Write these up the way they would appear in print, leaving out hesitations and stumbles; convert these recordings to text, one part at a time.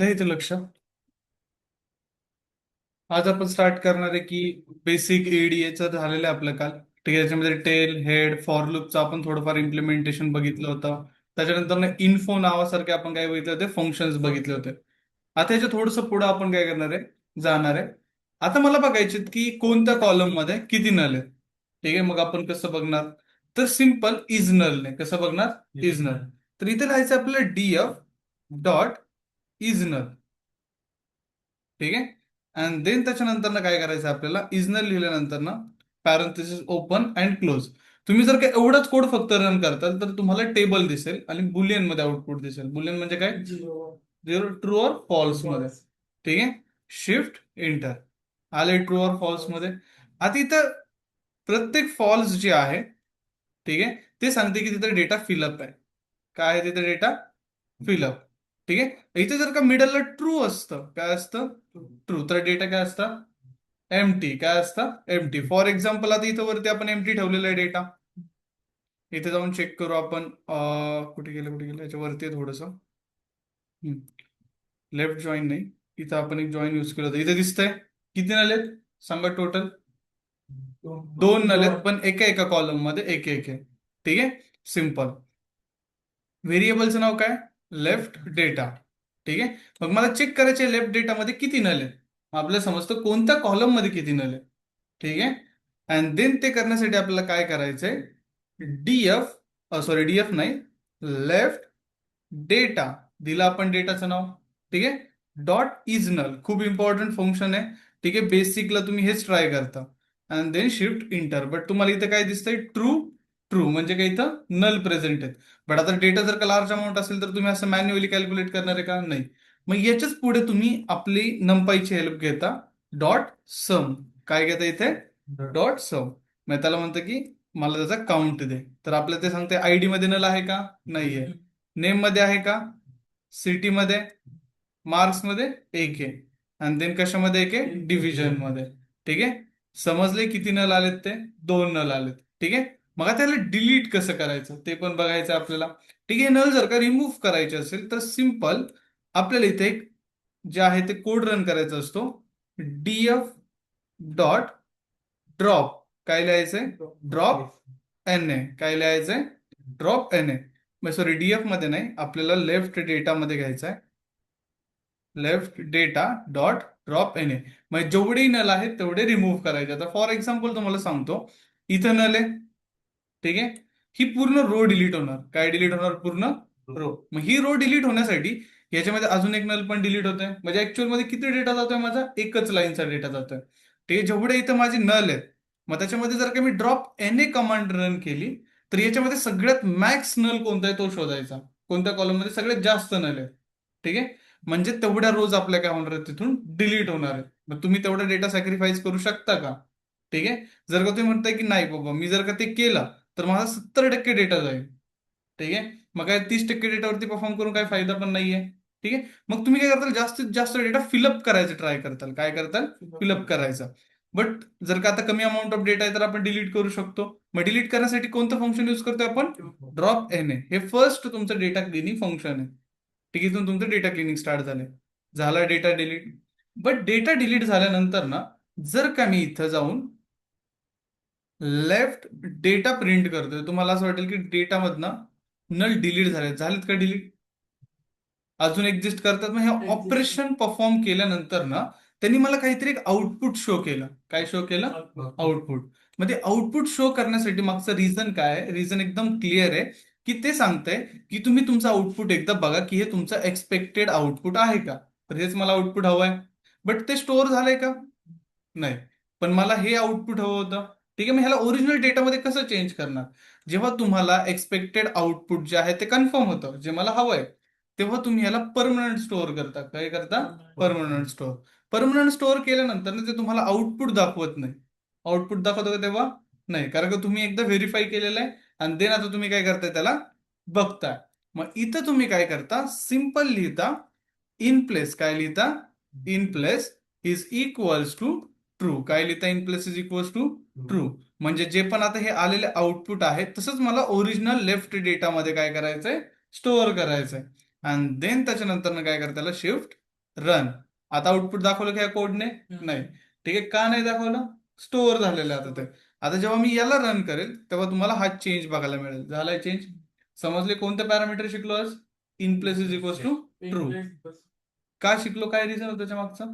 द्या इथे लक्ष. आज आपण स्टार्ट करणार आहे की बेसिक एडीएचं झालेलं आहे आपलं काल. ठीक आहे, त्याच्यामध्ये टेल हेड फॉर लूपचं आपण थोडंफार इम्प्लिमेंटेशन बघितलं होतं. त्याच्यानंतर इन्फो नावासारखे आपण काय बघितले होते, फंक्शन्स बघितले होते. आता याच्या थोडंसं पुढे आपण काय करणार आहे, जाणार आहे. आता मला बघायचे की कोणत्या कॉलम मध्ये किती नल आहेत. ठीक आहे, मग आपण कसं बघणार, तर सिम्पल इज नल ने कसं बघणार, इज नल. तर इथे लिहायचं आपल्याला डीएफ डॉट इज नल. ठीक आहे. अँड देन त्याच्यानंतर काय करायचं आपल्याला, इजनल लिहिल्यानंतर पॅरेंथेसिस ओपन अँड क्लोज. तुम्ही जर का एवढाच कोड फक्त रन करताल तर तुम्हाला टेबल दिसेल आणि बुलियन मध्ये आउटपुट दिसेल. बुलियन म्हणजे काय, झिरो ट्रू और फॉल्स मध्ये. ठीक आहे, शिफ्ट इंटर आले ट्रू और फॉल्स मध्ये. आता इथं प्रत्येक फॉल्स जे आहे, ठीक आहे, ते सांगते की तिथे डेटा फिलअप आहे. काय आहे तिथे, डेटा फिलअप. ठीक आहे, इथे जर का मिडलला ट्रू असतं, काय असतं, ट्रू, तर डेटा काय असतं, एमटी. काय असतं, एमटी. फॉर एक्झाम्पल आता इथं वरती आपण एमटी ठेवलेला आहे डेटा. इथे जाऊन चेक करू आपण. कुठे गेलं याच्यावरती थोडस. लेफ्ट जॉईन नाही, इथं आपण एक जॉईन युज केलं होतं. इथे दिसतंय किती नलेत, सांगा टोटल. दोन नलेत, पण एका एका कॉलम मध्ये एक एक आहे. ठीक आहे, सिम्पल. व्हेरिएबलचं नाव काय, लेफ्ट डेटा. ठीक आहे, मग मला चेक करायचे लेफ्ट डेटामध्ये किती नल आहेत. आपल्याला समजतं कोणत्या कॉलम मध्ये किती नल आहे. ठीक आहे, अँड देन ते करण्यासाठी आपल्याला काय करायचंय, डीएफ, सॉरी डीएफ नाही, लेफ्ट डेटा दिला आपण डेटाचं नाव. ठीक आहे, डॉट इज नल, खूप इम्पॉर्टंट फंक्शन आहे. ठीक आहे, बेसिकला तुम्ही हेच ट्राय करता. And then shift enter. But तुम्हाला इथं काय दिसतंय, ट्रू. ट्रू म्हणजे काय, इथं नल प्रेझेंट आहेत. बट आता डेटा जर का लार्ज अमाऊंट असेल तर तुम्ही असं मॅन्युअली कॅल्क्युलेट करणार आहे का, नाही. मग याच्याच पुढे तुम्ही आपली नंपाईची हेल्प घेता. डॉट सम. काय घेता इथे, डॉट सम. मग त्याला म्हणतं की मला त्याचा काउंट दे. तर आपल्याला ते सांगते आयडी मध्ये नल आहे का, नाहीये. नेम मध्ये आहे का, सिटी मध्ये, मार्क्स मध्ये एक आहे. आणि देन कशामध्ये एक आहे, डिव्हिजन मध्ये. ठीक आहे, समजले किती नल आलेत ते, दोन नल आलेत. ठीक आहे, मग आता त्याला डिलीट कसं करायचं ते पण बघायचं आपल्याला. ठीक आहे, नल जर का रिमूव्ह करायचे असेल तर सिम्पल आपल्याला इथे एक जे आहे ते कोड रन करायचा असतो. DF dot drop. काय लिहायचंय, ड्रॉप एन ए. काय लिहायचंय, drop N A. Sorry, DF मध्ये नाही, आपल्याला लेफ्ट डेटा मध्ये घ्यायचं आहे. Left data dot drop N A. म्हणजे जेवढेही नल आहेत तेवढे रिमूव्ह करायचे. आता फॉर एक्झाम्पल तुम्हाला सांगतो, इथं नल आहे. ठीक आहे, ही पूर्ण रो डिलीट होणार. काय डिलीट होणार, पूर्ण रो. मग ही रो डिलीट होण्यासाठी याच्यामध्ये अजून एक नल पण डिलीट होतोय. म्हणजे ऍक्च्युअल मध्ये किती डेटा जातोय माझा, एकच लाईनचा डेटा जातोय. ते जेवढे इथं माझे नल आहेत, मग त्याच्यामध्ये जर का मी drop N A command run केली तर याच्यामध्ये सगळ्यात मॅक्स नल कोणता आहे तो शोधायचा. कोणत्या कॉलम मध्ये सगळ्यात जास्त नल आहे. ठीक आहे, म्हणजे तेवढ्या रोज आपल्या काय होणार आहेत तिथून डिलीट होणार आहे. मग तुम्ही तेवढा डेटा सॅक्रिफाईस करू शकता का. ठीक आहे, जर का तुम्ही म्हणताय की नाही बाबा मी जर का ते केलं तर माझा 70% डेटा जाईल. ठीक आहे, मग काय 30% डेटावरती परफॉर्म करून काय फायदा पण नाहीये. ठीक आहे, मग तुम्ही काय करताल, जास्तीत जास्त डेटा फिलअप करायचं ट्राय करताल. काय करताल, फिलअप करायचा. बट जर का आता कमी अमाऊंट ऑफ डेटा आहे तर आपण डिलीट करू शकतो. मग डिलीट करण्यासाठी कोणतं फंक्शन युज करतोय आपण, ड्रॉप एन ए. हे फर्स्ट तुमचं डेटा क्लिनिंग फंक्शन आहे. ठीक आहे, इथून तुमचं डेटा क्लिनिंग स्टार्ट झालंय. झाला data delete. But data delete झाल्यानंतर जर का मी इथं जाऊन लेफ्ट डेटा प्रिंट करतोय, तुम्हाला असं वाटेल की डेटामधनं नल डिलीट झालेत का डिलीट, अजून एक्झिस्ट करतात. मग हे ऑपरेशन परफॉर्म केल्यानंतर त्यांनी मला काहीतरी एक आउटपुट शो केलं. काय शो केलं, आउटपुट. मग ते आउटपुट शो करण्यासाठी मागचं रिझन काय आहे, रिझन एकदम क्लिअर आहे. की ते सांगतंय की तुम्ही तुमचं आउटपुट एकदा बघा की हे तुमचं एक्सपेक्टेड आउटपुट आहे का. तर हेच मला आउटपुट हवंय. बट ते स्टोअर झालंय का, नाही. पण मला हे आउटपुट हवं होतं. ठीक आहे, मग ह्याला ओरिजिनल डेटामध्ये कसं चेंज करणार, जेव्हा तुम्हाला एक्सपेक्टेड आउटपुट जे आहे ते कन्फर्म होतं, जे मला हवंय, तेव्हा तुम्ही याला परमनंट स्टोअर करता. काय करता, परमनंट स्टोअर. परमनंट स्टोअर केल्यानंतर ते तुम्हाला आउटपुट दाखवत नाही. आउटपुट दाखवतो का तेव्हा, नाही, कारण का तुम्ही एकदा व्हेरीफाय केलेलं आहे. आणि देन आता तुम्ही काय करताय, त्याला बघताय. मग इथं तुम्ही काय करता, सिंपल लिहिता इन प्लेस. काय लिहिता, in place is equals to true. काय लिहिता, in place is equals to true. म्हणजे जे पण आता हे आलेले आउटपुट आहे तसंच मला ओरिजिनल लेफ्ट डेटामध्ये काय करायचंय, स्टोअर करायचंय. आणि देन त्याच्यानंतर काय करता, शिफ्ट रन. आता आउटपुट दाखवलं का या कोडने? नाही. ठीक आहे, का नाही दाखवलं? स्टोअर झालेलं आहे आता ते. आता जेव्हा मी याला रन करेल तेव्हा तुम्हाला हा चेंज बघायला मिळेल. झालाय चेंज. समजले कोणते पॅरामीटर शिकलो आज? In place is equals to true. का शिकलो? काय रिझन होतं त्याच्या मागचं?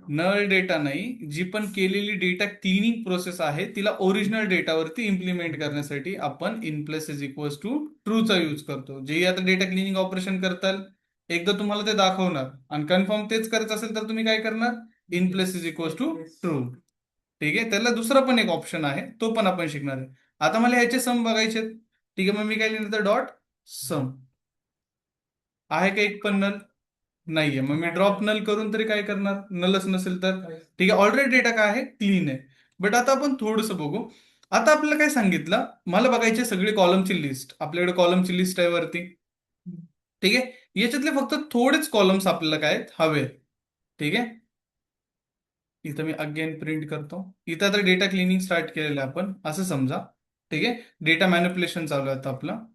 नल डेटा नाही, जी पण केलेली डेटा क्लिनिंग प्रोसेस आहे तिला ओरिजिनल डेटावरती इम्प्लिमेंट करण्यासाठी आपण in place is equals to ट्रूचा यूज करतो. जे आता डेटा क्लिनिंग ऑपरेशन करताल एकदा तुम्हाला ते दाखवणार आणि कन्फर्म तेच करायचं असेल तर तुम्ही काय करणार? In place is equals to true. ठीक आहे, त्याला दुसरा पण एक ऑप्शन आहे, तो पण आपण शिकणार आहे. आता मला ह्याचे सम बघायचे आहेत. ठीक आहे, मग मी काय लिहिलं? डॉट सम. आहे का एक पण नल? नाहीये. मग मी ड्रॉप नल करून तरी काय करणार? नलच नसेल तर? ठीक आहे, ऑलरेडी डेटा काय आहे? क्लीन आहे. बट आता आपण थोडंसं बघू. आता आपल्याला काय सांगितलं? मला बघायची सगळी कॉलमची लिस्ट. आपल्याकडे कॉलमची लिस्ट आहे वरती. ठीक आहे, याच्यातले फक्त थोडेच कॉलम्स आपल्याला काय हवे. ठीक आहे, इथं मी अगेन प्रिंट करतो. इथं आता डेटा क्लिनिंग स्टार्ट केलेलं आहे आपण असं समजा. ठीक आहे, डेटा मॅनिप्युलेशन चालू आहे आता आपलं.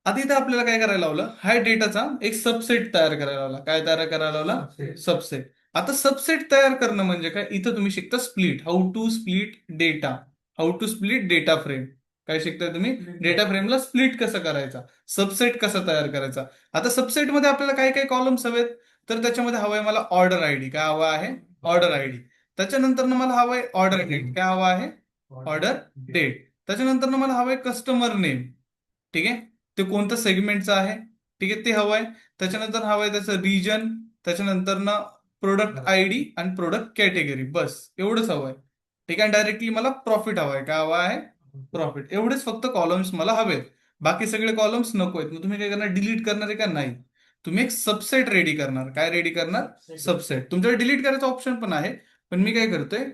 आता इथं आपल्याला काय करायला लावलं? ह्या डेटाचा एक सबसेट तयार करायला लावला. काय तयार करायला लावला? सबसेट. आता सबसेट तयार करणं म्हणजे काय? इथं तुम्ही शिकता split. How to split data. How to split data frame. काय शिकताय तुम्ही? डेटा फ्रेमला स्प्लिट कसं करायचा, सबसेट कसा तयार करायचा. आता सबसेटमध्ये आपल्याला काय काय कॉलम्स हवेत? तर त्याच्यामध्ये हवंय मला ऑर्डर आयडी. काय हवा आहे? Order ID. त्याच्यानंतर मला हवंय ऑर्डर डेट. काय हवा आहे? Order date. त्याच्यानंतर मला हवंय कस्टमर नेम. ठीक आहे, ते कोणतं सेगमेंटचं आहे. ठीक आहे, ते हवंय. त्याच्यानंतर हवंय त्याचं रिजन. त्याच्यानंतर ना प्रोडक्ट आयडी आणि प्रोडक्ट कॅटेगरी. बस एवढंच हवंय. ठीक आहे, डायरेक्टली मला प्रॉफिट हवाय. काय हवा आहे? प्रॉफिट. एवढेच फक्त कॉलम्स मला हवेत. बाकी सगळे कॉलम्स नको आहेत. मग तुम्ही काय करणार? डिलीट करणार आहे का? नाही. तुम्ही एक सबसेट रेडी करणार. काय रेडी करणार? सबसेट. तुमच्याकडे डिलीट करायचा ऑप्शन पण आहे, पण मी काय करतोय?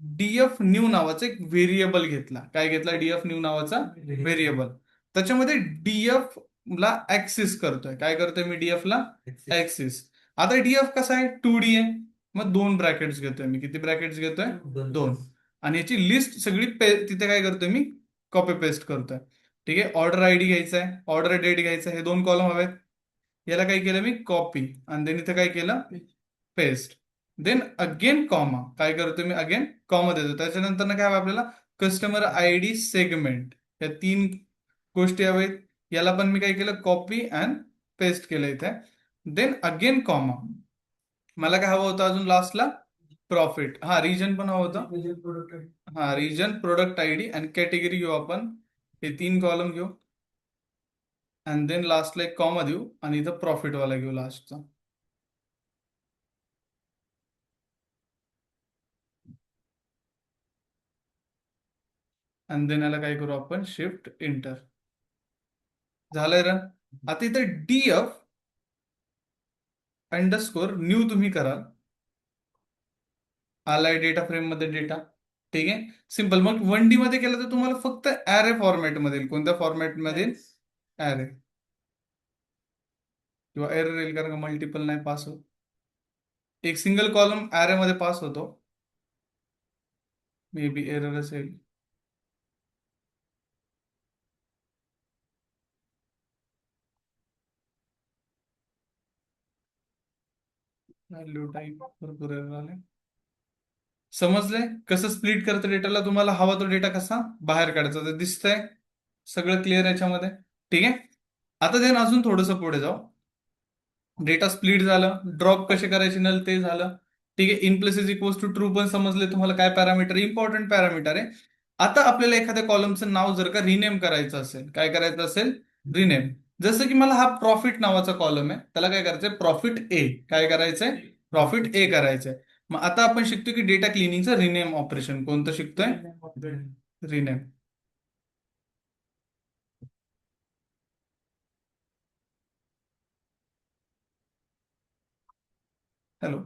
डीएफ न्यू नावाचा एक व्हेरिएबल घेतला. काय घेतला? डीएफ न्यू नावाचा व्हेरिएबल. त्याच्यामध्ये डीएफ ला ऍक्सेस करतोय. काय करतोय मी? डीएफ ला ऍक्सेस. आता डीएफ कसा आहे? 2D आहे. मग 2 ब्रॅकेट्स घेतोय मी. किती ब्रॅकेट्स घेतोय? 2. आणि याची लिस्ट सगळी तिथे काय करतोय मी? कॉपी पेस्ट करतोय. ठीक आहे, ऑर्डर आयडी घ्यायचा आहे, ऑर्डर डेट घ्यायचा आहे. हे 2 कॉलम हवेत. याला काय केलं मी? कॉपी. आणि देन इथे काय केलं? पेस्ट. Then again comma. काय करतोय मी? अगेन कॉमा देतो. त्याच्यानंतर ना काय हवं आपल्याला? Customer ID segment. या 3 गोष्टी हवेत. याला पण मी काय केलं? कॉपी अँड पेस्ट केलं इथे. Then again comma. मला काय हवं होतं अजून लास्टला? प्रॉफिट. हा, रिजन पण हवं होतं. हा, रिजन, प्रोडक्ट आयडी आणि कॅटेगरी घेऊ आपण. हे 3 कॉलम घेऊ. अँड देन लास्टला एक कॉमा देऊ आणि इथं प्रॉफिट वाला घेऊ लास्टचा. अँड देन याला काय करू आपण? Shift inter. झालंय रन. आता इथं डीएफ अंडरस्कोर न्यू तुम्ही कराल. आलाय डेटा फ्रेम मध्ये डेटा. ठीक आहे, सिंपल. मग 1D मध्ये केलं तर तुम्हाला फक्त ऍरे फॉर्मॅट मध्ये येईल. कोणत्या फॉर्मॅट मध्ये? ऍरे. किंवा एरर येईल कारण का मल्टिपल नाही पास होत. एक सिंगल कॉलम ऍरे मध्ये पास होतो. मे बी एरर असेल. व्हॅल्यू टाईप भरपूर एरर आले. समजलंय कसं स्प्लिट करतं डेटाला? तुम्हाला हवा तो डेटा कसा बाहेर काढायचा ते दिसतंय. सगळं क्लिअर याच्यामध्ये. ठीक आहे, आता देन अजून थोडंसं पुढे जाऊ. डेटा स्प्लिट झालं. ड्रॉप कसे करायचे नल ते झालं. ठीक आहे, in place is equals to true पण समजले तुम्हाला. काय पॅरामीटर? इम्पॉर्टंट पॅरामीटर आहे. आता आपल्याला एखाद्या कॉलमचं नाव जर का रिनेम करायचं असेल, काय करायचं असेल? रिनेम. जसं की मला हा प्रॉफिट नावाचा कॉलम आहे, त्याला काय करायचंय? Profit A. काय करायचंय? प्रॉफिट ए करायचंय. मग आता आपण शिकतो की डेटा क्लिनिंगचं रिनेम ऑपरेशन. कोणतं शिकतोय? रिनेम. हॅलो.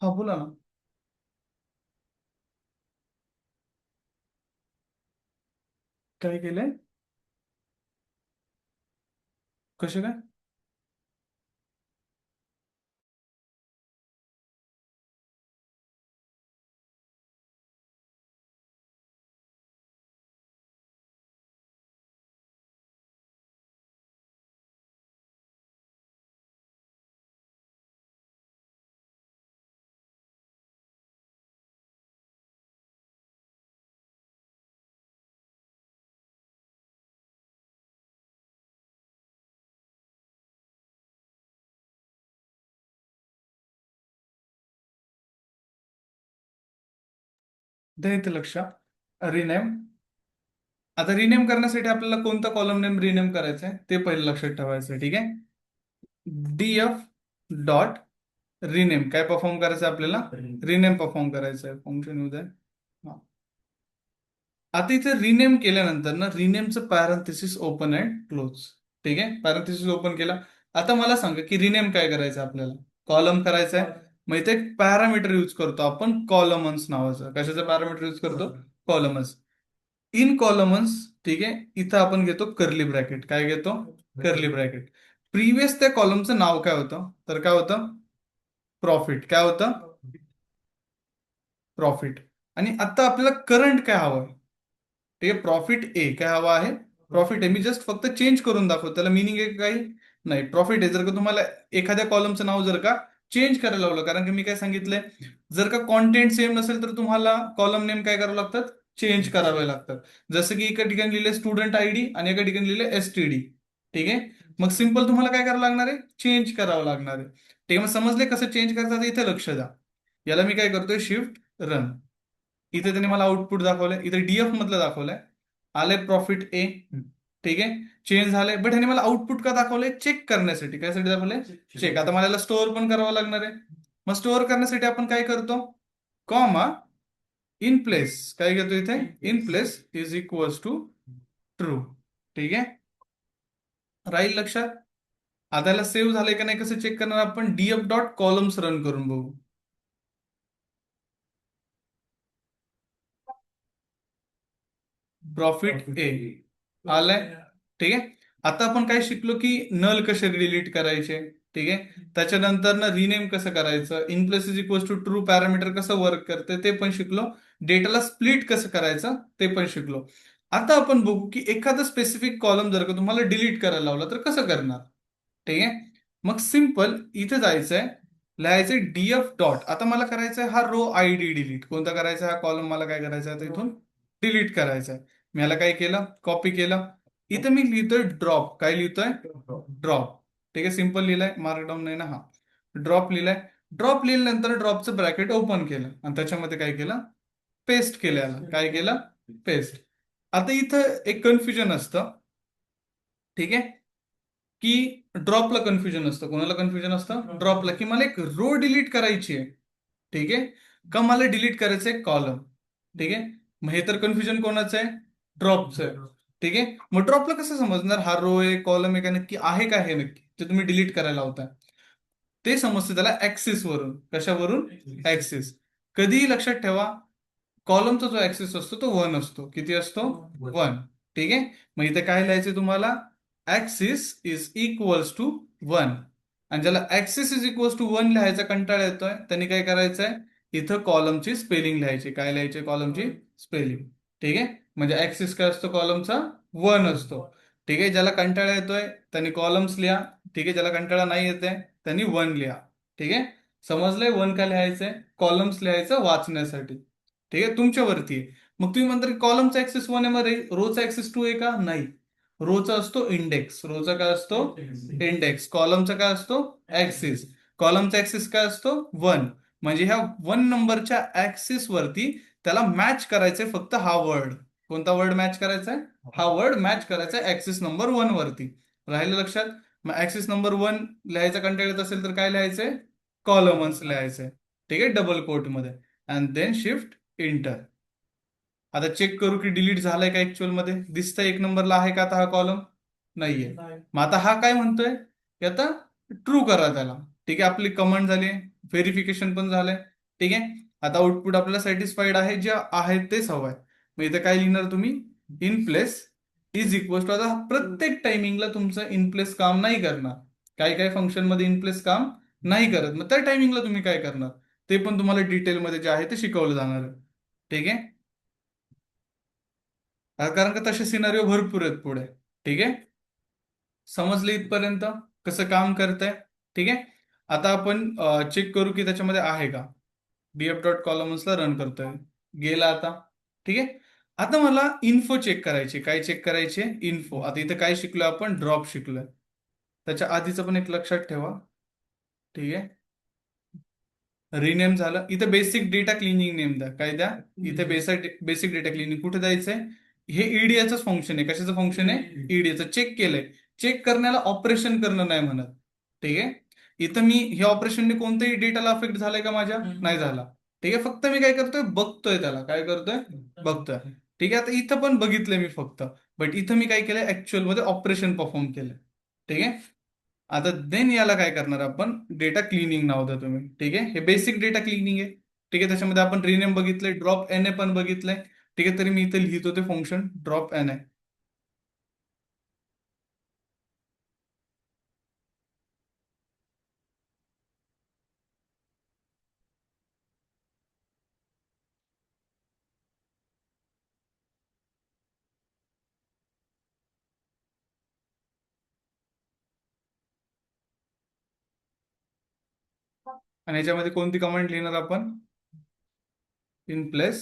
हा, बोला ना. काय केलंय? कसे काय? द्या इथे लक्ष. रिनेम. आता रिनेम करण्यासाठी आपल्याला कोणता कॉलम नेम रिनेम करायचा आहे ते पहिलं लक्षात ठेवायचं आहे. ठीक आहे. डीएफ डॉट रिनेम काय परफॉर्म करायचं आहे आपल्याला? रिनेम परफॉर्म करायचं आहे. फंक्शन उद्या. आता इथे रिनेम केल्यानंतर ना रिनेमचं पॅरेंथेसिस ओपन अँड क्लोज. ठीक आहे. पॅरेंथेसिस ओपन केला. आता मला सांगा की रिनेम काय करायचं आहे आपल्याला? कॉलम करायचा आहे. मग इथे एक पॅरामीटर यूज करतो आपण कॉलमन्स नावाचं. कशाचं पॅरामीटर यूज करतो? कॉलमन्स. इन कॉलमन्स. ठीक आहे. इथं आपण घेतो कर्ली ब्रॅकेट. काय घेतो? Curly bracket. प्रिव्हियस त्या कॉलमचं नाव काय होतं? तर काय होतं? प्रॉफिट. काय होतं? प्रॉफिट. आणि आता आपल्याला करंट काय हवं? ते प्रॉफिट ए काय हवा आहे? प्रॉफिट आहे. मी जस्ट फक्त चेंज करून दाखवतो. त्याला मिनिंग आहे काही नाही. प्रॉफिट आहे. जर का तुम्हाला एखाद्या कॉलमचं नाव जर का चेंज करायला लावलं, कारण की मी काय सांगितलंय, जर का कॉन्टेंट सेम नसेल तर तुम्हाला कॉलम नेम काय करावं लागतात? चेंज करावे लागतात. जसं की एका ठिकाणी लिहिले स्टुडंट आयडी आणि एका ठिकाणी लिहिले एसटीडी. ठीक आहे. मग सिंपल तुम्हाला काय करावं लागणार आहे? चेंज करावं लागणार आहे. ठीक आहे. मग समजले कसं चेंज करायचं? आता इथे लक्ष द्या. याला मी काय करतोय? Shift run. इथे त्यांनी मला आउटपुट दाखवलंय. इथे डीएफ मधलं दाखवलंय. आलंय प्रॉफिट ए. ठीक आहे. चेंज झालंय. बट ह्याने मला आउटपुट का दाखवलंय? चेक करण्यासाठी. कायसाठी दाखवलंय? चेक. आता मला याला स्टोअर पण करावं लागणार आहे. मग स्टोअर करण्यासाठी आपण काय करतो? Comma in place. काय घेतो इथे? In place is equals to true. ठीक आहे. राहील लक्षात? आता याला सेव्ह झालंय का नाही कसं चेक करणार आपण? डीएफ डॉट कॉलम्स रन करून बघू. प्रॉफिट ए आलाय. ठीक आहे. आता आपण काय शिकलो की नल कसे डिलीट करायचे. ठीक आहे. त्याच्यानंतर ना रिनेम कसं करायचं, in place is equal to true parameter कसं वर्क करते ते पण शिकलो. डेटाला स्प्लिट कसं करायचं ते पण शिकलो. आता आपण बघू की एखादा स्पेसिफिक कॉलम जर का तुम्हाला डिलीट करायला लावला तर कसं करणार. ठीक आहे. मग सिंपल इथे जायचंय, लिहायचंय डीएफ डॉट. आता मला करायचंय हा रो आयडी डिलीट. कोणता करायचा? हा कॉलम मला काय करायचा आहे इथून डिलीट करायचा आहे. मी याला काय केलं? कॉपी केलं. इथं मी लिहितोय ड्रॉप. काय लिहितोय? ड्रॉप. ठीक आहे. सिंपल लिहिलंय. मार्कडाऊन नाही ना. हा ड्रॉप लिहिलाय. ड्रॉप लिहिल्यानंतर ड्रॉपचं ब्रॅकेट ओपन केलं आणि त्याच्यामध्ये काय केलं? पेस्ट केलं. याला काय केलं? पेस्ट. आता इथं एक कन्फ्युजन असतं. ठीक आहे. की ड्रॉपला कन्फ्युजन असतं. कोणाला कन्फ्युजन असतं? ड्रॉपला. की मला एक रो डिलीट करायची आहे. ठीक आहे. का मला डिलीट करायचं आहे कॉलम. ठीक आहे. मग हे तर कन्फ्युजन कोणाचं आहे? ड्रॉपचं आहे. ठीक आहे. मग ड्रॉपला कसं समजणार हा रो आहे कॉलम आहे का नक्की आहे का हे नक्की जे तुम्ही डिलीट करायला होता? ते समजतं त्याला ऍक्सिस वरून. कशावरून? ऍक्सिस. कधीही लक्षात ठेवा कॉलमचा जो ऍक्सिस असतो तो 1 असतो. किती असतो? 1. ठीक आहे. मग इथे काय लिहायचं तुम्हाला? Axis is equals to 1. आणि ज्याला ऍक्सिस इज इक्वल्स टू 1 लिहायचा कंटाळा येतोय त्यांनी काय करायचंय? इथं कॉलमची स्पेलिंग लिहायची. काय लिहायची? कॉलमची स्पेलिंग. ठीक आहे. म्हणजे ऍक्सिस काय असतो कॉलमचा? 1 असतो. ठीक आहे. ज्याला कंटाळा येतोय त्यांनी कॉलम्स लिहा. ठीक आहे. ज्याला कंटाळा नाही येते त्यांनी 1 लिहा. ठीक आहे. समजलंय 1 का लिहायचंय? कॉलम्स लिहायचं वाचण्यासाठी. ठीक आहे. तुमच्यावरती आहे. मग तुम्ही म्हणता की कॉलमचा ऍक्सेस 1 आहे, मग रोचा ऍक्सेस 2 आहे का? नाही. रोचा असतो इंडेक्स. रोचा काय असतो? इंडेक्स. कॉलमचा काय असतो? ऍक्सिस. कॉलमचा ऍक्सिस काय असतो? 1. म्हणजे ह्या 1 नंबरच्या ऍक्सिस वरती त्याला मॅच करायचंय फक्त हा वर्ड. कोणता वर्ड मॅच करायचा आहे? हा वर्ड मॅच करायचा आहे ऍक्सिस नंबर 1 वरती. राहिलं लक्षात? मग ऍक्सिस नंबर 1 लिहायचा कंटाळा येत असेल तर काय लिहायचंय? कॉलमन्स लिहायचंय. ठीक आहे. डबल कोट मध्ये. And then shift enter. आता चेक करू की डिलीट झालाय का ऍक्च्युअल मध्ये. दिसतंय 1 नंबरला आहे का आता हा कॉलम? नाहीये. मग आता हा काय म्हणतोय की आता ट्रू करा त्याला. ठीक आहे. आपली कमांड झाली. व्हेरिफिकेशन पण झालंय. ठीक आहे. आता आउटपुट आपल्याला सॅटिस्फाईड आहे. जे आहे तेच हवंय. मग इथे काय लिहिणार तुम्ही? In place is equal to. आता प्रत्येक टायमिंगला तुमचं इन प्लेस काम नाही करणार. काही काही फंक्शन मध्ये इन प्लेस काम नाही करत. मग त्या टायमिंगला तुम्ही काय करणार ते पण तुम्हाला डिटेलमध्ये जे आहे ते शिकवलं जाणार आहे. ठीक आहे. कारण का तसे सिनारिओ भरपूर आहेत पुढे. ठीक आहे. समजले इथपर्यंत कसं काम करतंय? ठीक आहे. आता आपण चेक करू की त्याच्यामध्ये आहे का. डीएफ डॉट कॉलम्सला रन करतोय. गेला आता. ठीक आहे. आता मला इन्फो चेक करायची. काय चेक करायचे? इन्फो. आता इथं काय शिकलोय आपण? ड्रॉप शिकलोय. त्याच्या आधीचं पण एक लक्षात ठेवा. ठीक आहे. रिनेम झालं. इथे बेसिक डेटा क्लिनिंग नेम द्या. काय द्या? इथे बेसिक डेटा क्लिनिंग कुठे द्यायचंय? हे ईडीएच फंक्शन आहे. कशाचं फंक्शन आहे? ईडीएचं. चेक केलंय. चेक करण्याला ऑपरेशन करणं नाही म्हणत. ठीक आहे. इथं मी हे ऑपरेशनने कोणत्याही डेटाला अफेक्ट झालाय का माझ्या? नाही झाला. ठीक आहे. फक्त मी काय करतोय? बघतोय त्याला. काय करतोय? बघतोय. ठीक आहे. आता इथं पण बघितलंय मी फक्त. बट इथं मी काय केलंय? ऍक्च्युअल मध्ये ऑपरेशन परफॉर्म केलंय. ठीक आहे. आता देन याला काय करणार आपण? डेटा क्लिनिंग नाव द्या तुम्ही. ठीक आहे. हे बेसिक डेटा क्लिनिंग आहे. ठीक आहे. त्याच्यामध्ये आपण रिनेम बघितलंय, ड्रॉप एन ए पण बघितलंय. ठीक आहे. तरी मी इथे लिहितो ते फंक्शन ड्रॉप एन ए. आणि याच्यामध्ये कोणती कमांड लिहिणार आपण? In place.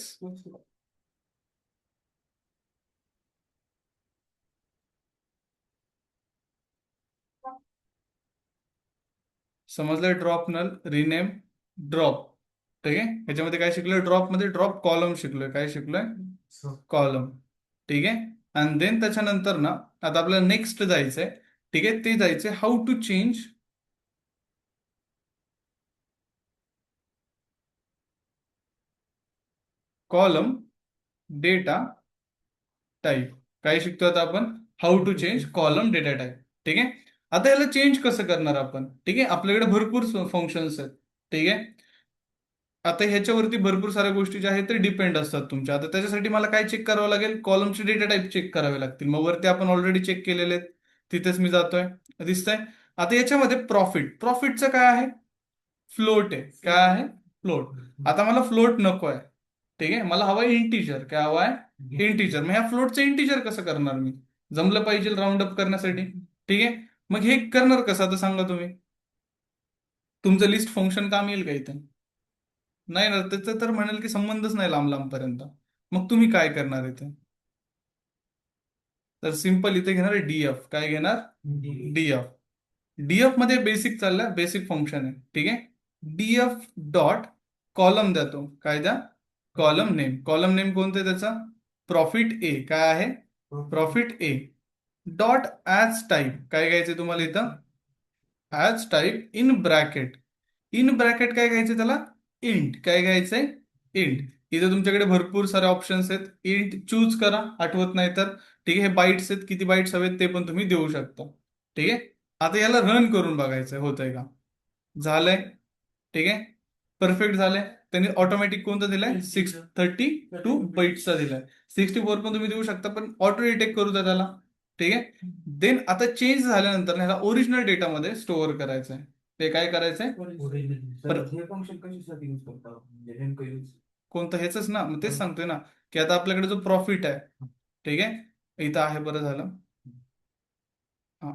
समजलंय? Drop null, rename, drop. ठीक आहे. ह्याच्यामध्ये काय शिकलोय? ड्रॉप मध्ये ड्रॉप कॉलम शिकलोय. काय शिकलोय? कॉलम. ठीक आहे. आणि देन त्याच्यानंतर ना आता आपल्याला नेक्स्ट जायचंय. ठीक आहे. ते जायचंय how to change column data type. काय शिकतो आता आपण? How to change column data type. ठीक आहे. आता याला चेंज कसं करणार आपण? ठीक आहे. आपल्याकडे भरपूर फंक्शन्स आहेत. ठीक आहे. आता ह्याच्यावरती भरपूर साऱ्या गोष्टी ज्या आहेत ते डिपेंड असतात तुमच्या. आता त्याच्यासाठी मला काय चेक करावं लागेल? कॉलमचे डेटा टाईप चेक करावे लागतील. मग वरती आपण ऑलरेडी चेक केलेले आहेत. तिथेच मी जातोय. दिसतंय? आता याच्यामध्ये प्रॉफिटचं काय आहे? फ्लोट आहे. काय आहे? फ्लोट. आता मला फ्लोट नको आहे. ठीक आहे. मला हवाय इंटीजर. काय हवाय? इंटीजर. मग ह्या फ्लोटचं इंटीजर कसं करणार मी? जमलं पाहिजे राऊंड अप करण्यासाठी. ठीक आहे. मग हे करणार कसं आता सांगा तुम्ही? तुमचं लिस्ट फंक्शन काम येईल का इथे? नाही ना. त्याचं तर म्हणेल की संबंधच नाही लांब लांबपर्यंत. मग तुम्ही काय करणार इथे? तर सिंपल इथे घेणार डीएफ. काय घेणार? डीएफ. डीएफ मध्ये बेसिक चाललंय. बेसिक फंक्शन आहे. ठीक आहे. डीएफ डॉट कॉलम द्या तो. काय द्या? Column name. कॉलम नेम कोणतं आहे त्याचा? Profit A. काय आहे? Profit A. Dot as type. काय घ्यायचं तुम्हाला इथं? As type in bracket. In bracket काय घ्यायचं त्याला? इंट. काय घ्यायचंय? इंट. इथे तुमच्याकडे भरपूर सारे ऑप्शन्स आहेत. इंट चूज करा. आठवत नाही तर. ठीक आहे. हे बाईट्स आहेत. किती बाईट्स हवेत ते पण तुम्ही देऊ शकता. ठीक आहे. आता याला रन करून बघायचंय होतंय का? झालंय. ठीक आहे. परफेक्ट झालंय. त्यांनी ऑटोमॅटिक कोणतं दिलंय? 632 बाईट्सचा दिलाय. 64 पण तुम्ही देऊ शकता, पण ऑटो डिटेक्ट करू द्या त्याला. ठीक आहे. देन आता चेंज झाल्यानंतर ह्याला ओरिजिनल डेटामध्ये स्टोअर करायचंय. ते काय करायचंय? हे फंक्शन कशासाठी यूज करतात? म्हणजे नेमकं यूज कोणतं? ह्याच ना. मग तेच सांगतोय ना की आता आपल्याकडे जो प्रॉफिट आहे. ठीक आहे. इथं आहे. बरं झालं.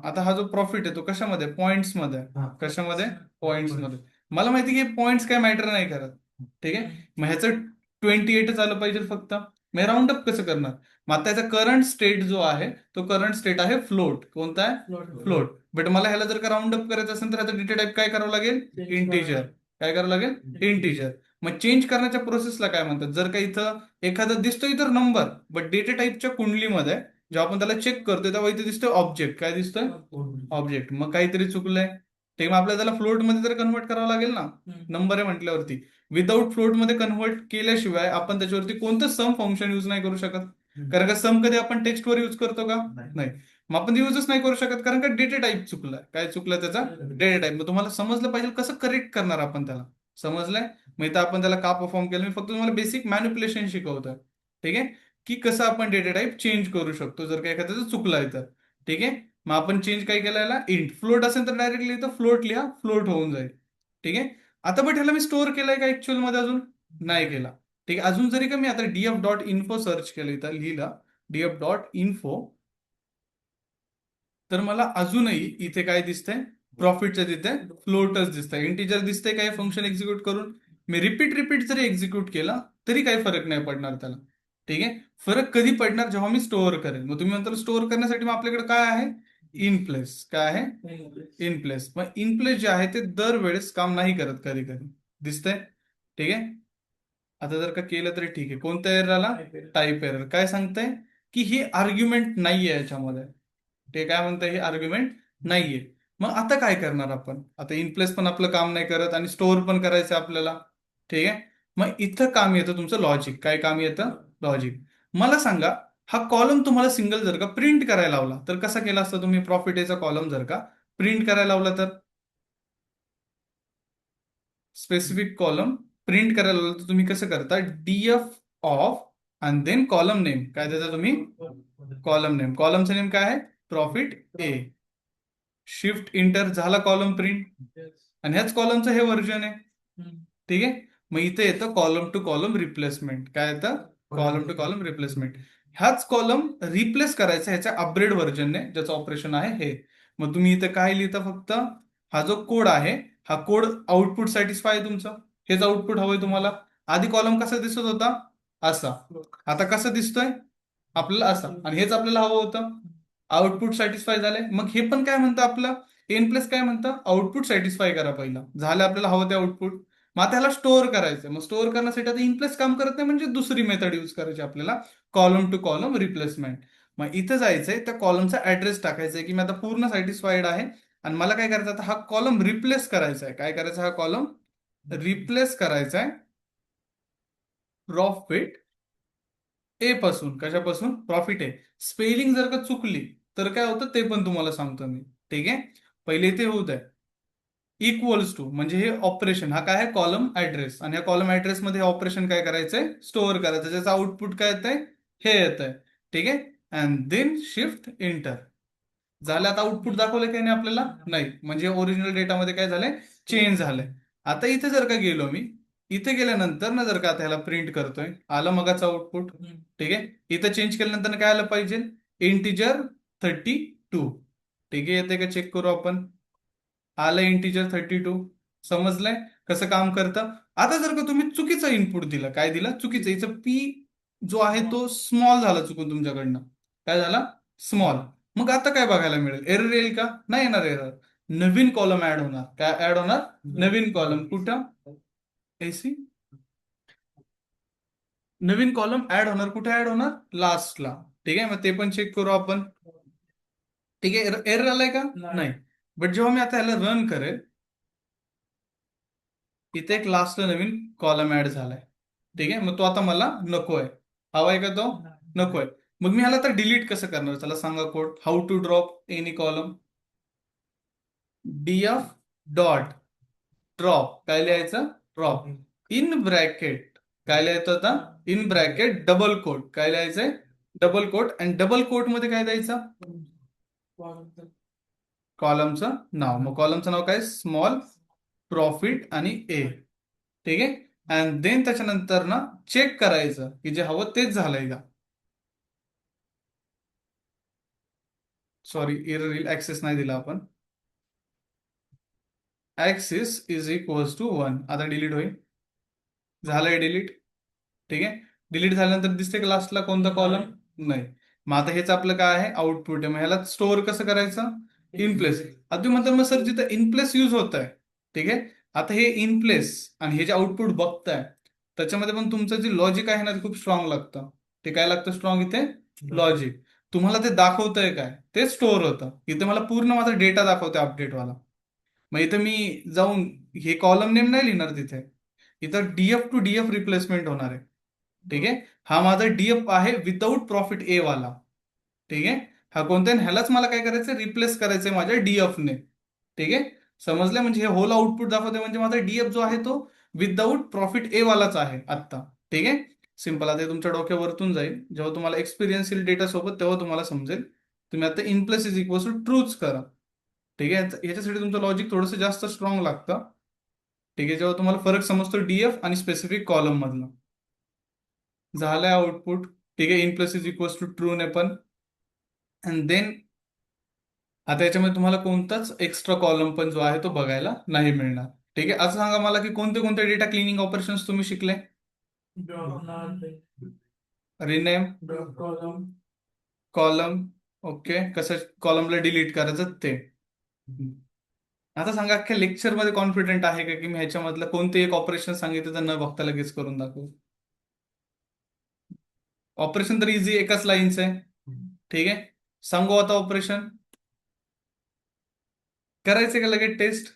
आता हा जो प्रॉफिट आहे तो कशामध्ये? पॉइंट्स मध्ये. कशामध्ये? पॉइंट्स मध्ये. मला माहिती की पॉइंट्स काय मॅटर नाही करत. ठीक आहे. मग ह्याचं 28 आलं पाहिजे फक्त. मग राऊंड अप कसं करणार? मग आता याचा करंट स्टेट जो आहे तो करंट स्टेट आहे फ्लोट. कोणता आहे? फ्लोट. बट मला ह्याला जर का राऊंड अप करायचं असेल तर ह्याचा डेटा टाईप काय करावं लागेल? इंटीजर. काय करावं लागेल? इंटीजर. मग चेंज करण्याच्या प्रोसेसला काय म्हणतात? जर का इथं एखादा दिसतोय तर नंबर, बट डेटा टाईपच्या कुंडलीमध्ये जेव्हा आपण त्याला चेक करतोय तेव्हा इथे दिसतोय ऑब्जेक्ट. काय दिसतोय? ऑब्जेक्ट. मग काहीतरी चुकलंय. ते मग आपल्याला त्याला फ्लोट मध्ये तर कन्वर्ट करावं लागेल ना. नंबर आहे म्हटल्यावरती. विदाऊट फ्लोट मध्ये कन्वर्ट केल्याशिवाय आपण त्याच्यावरती कोणतं सम फंक्शन युज नाही करू शकत. कारण का सम कधी आपण टेक्स्टवर युज करतो का? नाही. मग आपण युजच नाही करू शकत कारण का डेटा टाईप चुकलाय. काय चुकलं त्याचा? Data type. मग तुम्हाला समजलं पाहिजे कसं करेक्ट करणार आपण त्याला. समजलंय? मग इथं आपण त्याला का परफॉर्म केलं? मी फक्त तुम्हाला बेसिक मॅनिप्युलेशन शिकवतोय. ठीक आहे. की कसं आपण डेटा टाईप चेंज करू शकतो जर का एखाद्याचं चुकलाय तर. ठीक आहे. मग आपण चेंज काय केलं याला? इंट. फ्लोट असेल तर डायरेक्टली इथं फ्लोट लिहा. फ्लोट होऊन जाईल. ठीक आहे. आता बट ह्याला मी स्टोअर केलंय का ऍक्च्युअल मध्ये? अजून नाही केला. ठीक आहे. अजून जरी का मी आता डीएफ डॉट इन्फो सर्च केलं, इथं लिहिलं डीएफ डॉट इन्फो, तर मला अजूनही इथे काय दिसतंय? प्रॉफिटच्या तिथे फ्लोटच दिसतंय. इंटीजर दिसतंय. काय फंक्शन एक्झिक्यूट करून मी रिपीट जरी एक्झिक्यूट केला तरी काही फरक नाही पडणार त्याला. ठीक आहे. फरक कधी पडणार? जेव्हा मी स्टोअर करेन. मग तुम्ही म्हणता स्टोअर करण्यासाठी मग आपल्याकडे काय आहे? In place. काय आहे? In place. मग इन प्लेस जे आहे ते दरवेळेस काम नाही करत कधी कधी. दिसतंय? ठीक आहे. आता जर का केलं तरी ठीक आहे. कोणता एरर आला? Type error. काय सांगतंय की हे आर्ग्युमेंट नाहीये याच्यामध्ये. ते काय म्हणतंय, हे आर्ग्युमेंट नाहीये. मग आता काय करणार आपण? आता इनप्लेस पण आपलं काम नाही करत आणि स्टोअर पण करायचं आपल्याला. ठीक आहे. मग इथं काम येतं तुमचं लॉजिक. काय काम येतं? लॉजिक. मला सांगा, हा कॉलम तुम्हाला सिंगल जर का प्रिंट करायला लावला तर कसा केला असता तुम्ही? प्रॉफिट एचा कॉलम जर का प्रिंट करायला लावला तर, स्पेसिफिक कॉलम प्रिंट करायला लावला तर तुम्ही कसं करता? डीएफ ऑफ आणि देन कॉलम नेम काय देता तुम्ही? Column name. कॉलमचं नेम काय आहे? Profit A. शिफ्ट इंटर झाला कॉलम प्रिंट. आणि ह्याच कॉलमचं हे व्हर्जन आहे. ठीक आहे. मग इथे येतं कॉलम टू कॉलम रिप्लेसमेंट. काय येतं? Column two column replacement. ह्याच कॉलम रिप्लेस करायचा ह्याच्या अपग्रेड व्हर्जनने, ज्याचं ऑपरेशन आहे हे. मग तुम्ही इथं काय लिहिता? फक्त हा जो कोड आहे, हा कोड आउटपुट सॅटिस्फाय आहे तुमचं. हेच आउटपुट हवंय तुम्हाला. आधी कॉलम कसा दिसत होता? असा. आता कसं दिसतोय? आपल्याला असा. आणि हेच आपल्याला हवं होतं. आउटपुट सॅटिस्फाय झालंय. मग हे पण काय म्हणतं आपलं? एन प्लस काय म्हणतं? आउटपुट सॅटिस्फाय करा पहिला. झालं आपल्याला हवं ते आउटपुट. मग आता ह्याला स्टोअर करायचं. मग स्टोअर करण्यासाठी आता इन प्लस काम करत नाही, म्हणजे दुसरी मेथड यूज करायची आपल्याला, कॉलम टू कॉलम रिप्लेसमेंट. मग इथं जायचंय, त्या कॉलमचा ऍड्रेस टाकायचा आहे की मी आता पूर्ण सॅटिस्फाईड आहे आणि मला काय करायचं? आता हा कॉलम रिप्लेस करायचा आहे. काय करायचं? हा कॉलम रिप्लेस करायचा आहे प्रॉफिट ए पासून. कशापासून? प्रॉफिट ए. स्पेलिंग जर का चुकली तर काय होतं ते पण तुम्हाला सांगतो मी. ठीक आहे. पहिले ते होऊ द्या. इक्वल्स टू म्हणजे हे ऑपरेशन, हा काय आहे? Column address. आणि या कॉलम ऍड्रेस मध्ये ऑपरेशन काय करायचंय? स्टोअर करायचं. ज्याचं आउटपुट काय येत आहे? हे येत आहे. ठीक आहे. And then shift enter. झालं. आता आउटपुट दाखवलं काही नाही आपल्याला? नाही. म्हणजे ओरिजिनल डेटामध्ये काय झालंय? चेंज झालंय. आता इथे जर का गेलो मी, इथे गेल्यानंतर ना जर का आता ह्याला प्रिंट करतोय, आलं मगाचं आउटपुट. ठीक आहे. इथं चेंज केल्यानंतर काय आलं पाहिजे? इंटिजर 32. ठीक आहे. येते का चेक करू आपण? आलं इंटिजर 32. समजलंय कसं काम करतं? आता जर का तुम्ही चुकीचं इनपुट दिलं, काय दिलं? चुकीचं. इथं पी जो आहे तो स्मॉल झाला चुकून तुमच्याकडनं. काय झाला? स्मॉल. मग आता काय बघायला मिळेल? एरर येईल का? नाही येणार एरर. नवीन कॉलम ऍड होणार. काय ऍड होणार? नवीन कॉलम. कुठं? एसी. नवीन कॉलम ऍड होणार. कुठे ऍड होणार? लास्टला. ठीक आहे. मग ते पण चेक करू आपण. ठीक आहे. एरर आलाय का? नाही. बट जेव्हा मी आता याला रन करेल, इथे एक लास्ट नवीन कॉलम ऍड झालाय. ठीक आहे. मग तो आता मला नकोय. हवाय का तो? नकोय. मग मी ह्याला आता डिलीट कसं करणार? चला सांगा code. How to drop any column. DF dot drop. काय लिहायचं? ड्रॉप. In bracket. काय लिहायचं आता? In bracket double quote. काय लिहायचंय? Double quote. आणि डबल कोट मध्ये काय द्यायचं? कॉलमचं नाव. मग कॉलमचं नाव काय? स्मॉल प्रॉफिट आणि ए. ठीक आहे. अँड देन त्याच्यानंतर ना चेक करायचं की जे हवं तेच झालंय का. सॉरी, एरर ऍक्सेस नाही दिला आपण. Axis is equals to 1. आता डिलीट होईल. झालंय डिलीट. ठीक आहे. डिलीट झाल्यानंतर दिसते का लास्टला कोणता कॉलम? नाही. मग आता हेच आपलं काय आहे? आउटपुट आहे. मग ह्याला स्टोअर कसं करायचं? In place. आता तुम्ही म्हणता मग सर जिथं इन प्लेस यूज होत आहे, ठीक आहे, आता हे इन प्लेस आणि हे जे आउटपुट बघताय त्याच्यामध्ये पण तुमचं जे लॉजिक आहे ना ते खूप स्ट्रॉंग लागतं. ते काय लागतं स्ट्रॉंग इथे? लॉजिक. तुम्हाला ते दाखवतंय काय? ते स्टोअर होतं. इथे मला पूर्ण माझा डेटा दाखवतोय अपडेटवाला. मग इथं मी जाऊन हे कॉलम नेम नाही लिहिणार तिथे. इथं डीएफ टू डीएफ रिप्लेसमेंट होणार आहे. ठीक आहे. हा माझा डीएफ आहे विदाऊट प्रॉफिट ए वाला. ठीक आहे. हा कोणत्या? ह्यालाच मला काय करायचं? रिप्लेस करायचंय माझ्या डीएफ ने. ठीक आहे. समजलं? म्हणजे हे होल आउटपुट दाखवतोय म्हणजे माझा डीएफ जो आहे तो विदाऊट प्रॉफिट ए वालाच आहे आत्ता. ठीक आहे. सिंपल. आता हे तुमच्या डोक्यावरतून जाईल. जेव्हा तुम्हाला एक्सपिरियन्स येईल डेटा सोबत तेव्हा तुम्हाला समजेल. तुम्ही आता in plus is equal to ट्रूच करा. ठीक आहे. याच्यासाठी तुमचं लॉजिक थोडंसं जास्त स्ट्रॉंग लागतं. ठीक आहे. जेव्हा तुम्हाला फरक समजतो डीएफ आणि स्पेसिफिक कॉलम मधला. झालंय आउटपुट. ठीक आहे. In plus is equal to true ने पण. अँड देन आता याच्यामध्ये तुम्हाला कोणताच एक्स्ट्रा कॉलम पण जो आहे तो बघायला नाही मिळणार. ठीक आहे. असं सांगा मला की कोणते कोणते डेटा क्लिनिंग ऑपरेशन्स तुम्ही शिकले? Rename column. ओके. कसं कॉलमला डिलीट करायचं ते. आता सांगा अख्ख्या लेक्चर मध्ये कॉन्फिडेंट आहे का की मी ह्याच्यामधलं कोणते एक ऑपरेशन सांगितलं तर न बघता लगेच करून दाखवू? ऑपरेशन तर इझी एकाच लाईनचं आहे. ठीक आहे, सांगू आता ऑपरेशन. करायचं का लगेच टेस्ट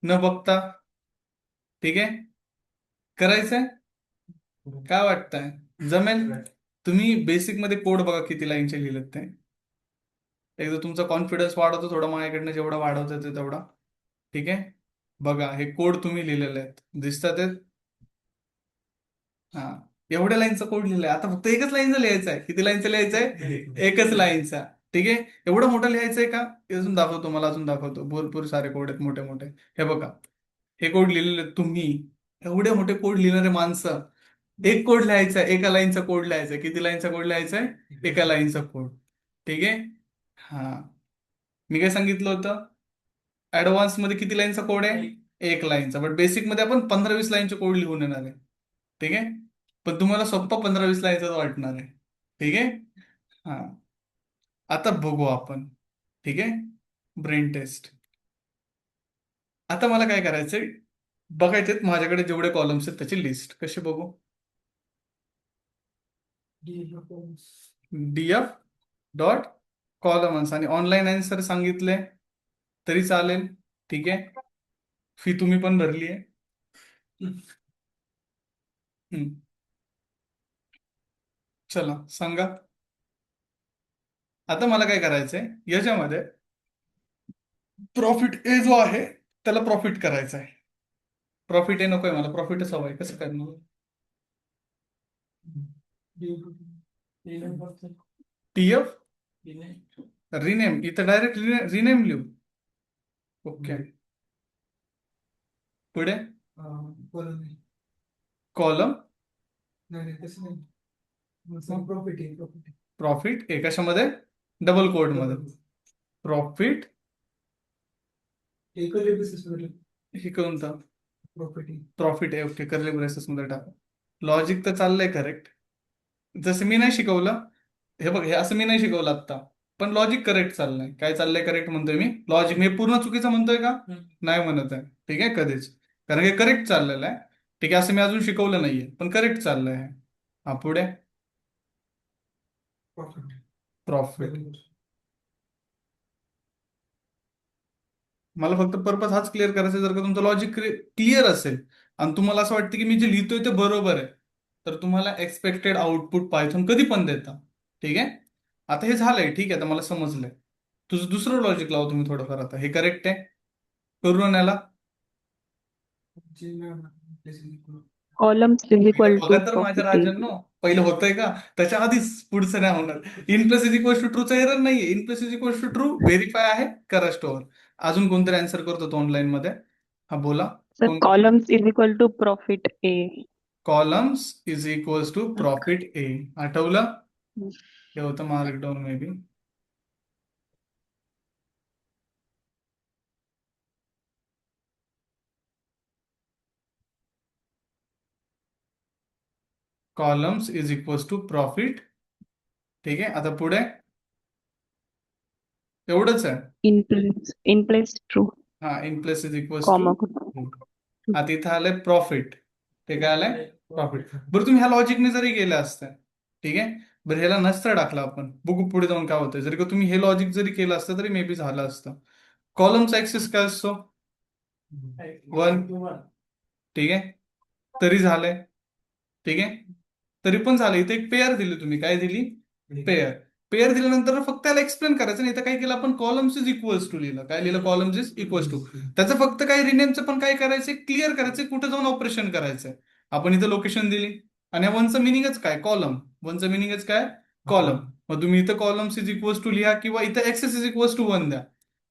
न बघता? ठीक आहे, करायचंय. काय वाटतंय, जमेल? तुम्ही बेसिक मध्ये कोड बघा किती लाईनचे लिहिलेत ते. एकदा तुमचा कॉन्फिडन्स वाढवतो थोडा, माझ्याकडनं जेवढा वाढवता येते तेवढा. ठीक आहे, बघा हे कोड तुम्ही लिहिलेले आहेत, दिसतात आहेत. हा, एवढ्या लाईनचा कोड लिहिलाय. आता फक्त एकच लाईनचा लिहायचा आहे. किती लाईनचा लिहायचा आहे? एकच लाईनचा. ठीक आहे, एवढं मोठं लिहायचं आहे का? अजून दाखवतो, मला अजून दाखवतो. भरपूर सारे कोड आहेत मोठे मोठे. हे बघा, हे कोड लिहिलेले आहेत तुम्ही. एवढे मोठे कोड लिहिणारे माणसं. एक कोड लिहायचा आहे, एका लाईनचा कोड लिहायचा आहे. किती लाईनचा कोड लिहायचा आहे? एका लाईनचा कोड. ठीक आहे. हा, मी काय सांगितलं होतं? ऍडव्हान्स मध्ये किती लाईनचा कोड आहे? एक लाईनचा. बट बेसिक मध्ये आपण 15-20 लाईनचे कोड लिहून येणार आहे. ठीक आहे, पण तुम्हाला सोप्पा 15-20 लाईनचाच वाटणार आहे. ठीक आहे. हा, आता बघू आपण. ठीक आहे, ब्रेन टेस्ट. आता मला काय करायचंय, बघायचे माझ्याकडे जेवढे कॉलम्स आहेत त्याची लिस्ट. कशी बघू? डीएफ डॉट कॉलम्स, आणि ऑनलाईन आन्सर सांगितले तरी चालेल. ठीक आहे, फी तुम्ही पण भरली आहे. हम्म, चला सांगा. आता मला काय करायचंय, याच्यामध्ये प्रॉफिट ए जो आहे त्याला प्रॉफिट करायचा आहे. प्रॉफिट ए नकोय मला, प्रॉफिटच हवंय. कसं करणार? टीएफ रिनेम, इथं डायरेक्ट रिनेम लिहू. ओके, पुढे कॉलम प्रॉफिट ए कशामध्ये? डबल कोड मध्ये. प्रॉफिट हे कोणता? प्रॉफिट आहे. ओके, कर्ली ब्रेसेस मध्ये टाका. लॉजिक तर चाललंय करेक्ट, जसं मी नाही शिकवलं. हे बघ, हे असं मी नाही शिकवलं आता, पण लॉजिक करेक्ट चाललंय. काय चाललंय करेक्ट म्हणतोय मी? लॉजिक मी पूर्ण चुकीचं म्हणतोय का? नाही म्हणत आहे. ठीक आहे, कधीच. कारण हे करेक्ट चाललेलं आहे. ठीक आहे, असं मी अजून शिकवलं नाहीये, पण करेक्ट चाललंय. हा, पुढे प्रॉफिट. मला फक्त पर्पज हाच क्लिअर करायचा आहे. जर का तुमचं लॉजिक क्लिअर असेल आणि तुम्हाला असं वाटतं की मी जे लिहितोय ते बरोबर आहे, तर तुम्हाला एक्सपेक्टेड आउटपुट पायथन कधी पण देता. ठीक आहे, आता हे झालंय. ठीक आहे, आता मला समजलंय. तुझं दुसरं लॉजिक लावा तुम्ही थोडंफार. आता हे करेक्ट आहे, करून याला. columns is पहिलं equal बघा to तर माझ्या profit A. राजांनो, पहिलं होतंय का? त्याच्या आधीच पुढचं नाही होणार. In plus is equal to ट्रूचा एरर नाहीये. In plus is equal to true verify आहे, करा स्टोअर. अजून कोणतरी आन्सर करतो तो ऑनलाईन मध्ये? हा, बोला. So कोण? columns is equal to profit A. Columns is equals to profit A. आठवलं? हे होतं मार्कडाऊन मे B. Columns is equals to profit. ठीक आहे, आता पुढे एवढंच आहे. In place true, हा, in plus is equals to. comma. आता इथं आलंय प्रॉफिट. ते काय आलंय? प्रॉफिट. बरं, तुम्ही ह्या लॉजिकने जरी गेलं असतं, ठीक आहे, बरं ह्याला नसतं टाकलं आपण, बघू पुढे जाऊन काय होतंय. जरी का तुम्ही हे लॉजिक जरी केलं असतं तरी मे बी झालं असतं. कॉलमचा ऍक्सेस काय असतो? 1. ठीक आहे, तरी झालंय. ठीक आहे, तरी पण झालं. इथे एक पेअर दिली तुम्ही. काय दिली? पेअर. पेअर दिल्यानंतर फक्त त्याला एक्सप्लेन करायचं. नाही तर काय केलं आपण? कॉलम्स इज इक्वल्स टू लिहिलं. काय लिहिलं? Columns is equals to. त्याचं फक्त काय रिनेमचं पण काय करायचंय? क्लिअर करायचंय कुठे जाऊन ऑपरेशन करायचंय. आपण इथं लोकेशन दिली, आणि वनचं मिनिंगच काय? कॉलम. वनचं मिनिंगच काय? कॉलम. मग तुम्ही इथं कॉलम्स इज इक्वल्स टू लिहा किंवा इथं एक्सेस इज इक्वल्स टू 1 द्या.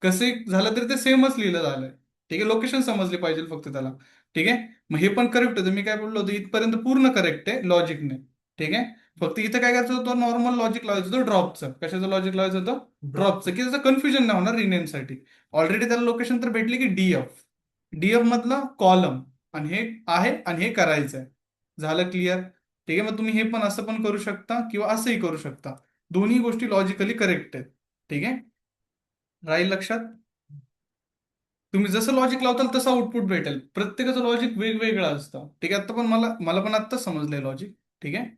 कसे झालं तरी ते सेमच लिहिलं झालंय. ठीक आहे, लोकेशन समजली पाहिजे फक्त त्याला. ठीक आहे, मग हे पण करेक्ट होतं. मी काय बोललो होतो, इथपर्यंत पूर्ण करेक्ट आहे लॉजिकने. ठीक आहे, फक्त इथं काय करायचं होतं? नॉर्मल लॉजिक लावायचं होतं ड्रॉपचं. कशाचं लॉजिक लावायचं होतं? ड्रॉपचं, की त्याचं कन्फ्युजन नाही होणार रिनेमसाठी. ऑलरेडी त्याला लोकेशन तर भेटली की डीएफ. डीएफ मधलं कॉलम, आणि हे आहे आणि हे करायचं आहे. झालं क्लिअर? ठीक आहे, मग तुम्ही हे पण असं पण करू शकता किंवा असंही करू शकता. दोन्ही गोष्टी लॉजिकली करेक्ट आहेत. ठीक आहे, राहील लक्षात? तुम्ही जसं लॉजिक लावताल तसं आउटपुट भेटेल. प्रत्येकाचं लॉजिक वेगवेगळं असतं. ठीक आहे, आता पण मला मला पण आत्ताच समजलंय लॉजिक. ठीक आहे,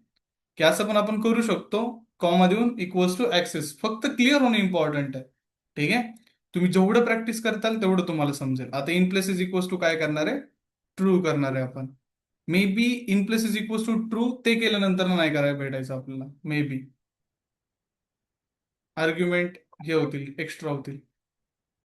की असं पण आपण करू शकतो. कॉमा देऊन इक्वल्स टू ऍक्सेस, फक्त क्लिअर होणं इम्पॉर्टंट आहे. ठीक आहे, तुम्ही जेवढं प्रॅक्टिस करताल तेवढं तुम्हाला समजेल. आता in place is equals to काय करणार आहे, ट्रू करणार आहे आपण. Maybe in place is equals to true ते केल्यानंतर नाही करायला भेटायचं आपल्याला, मे बी आर्ग्युमेंट हे होतील, एक्स्ट्रा होतील.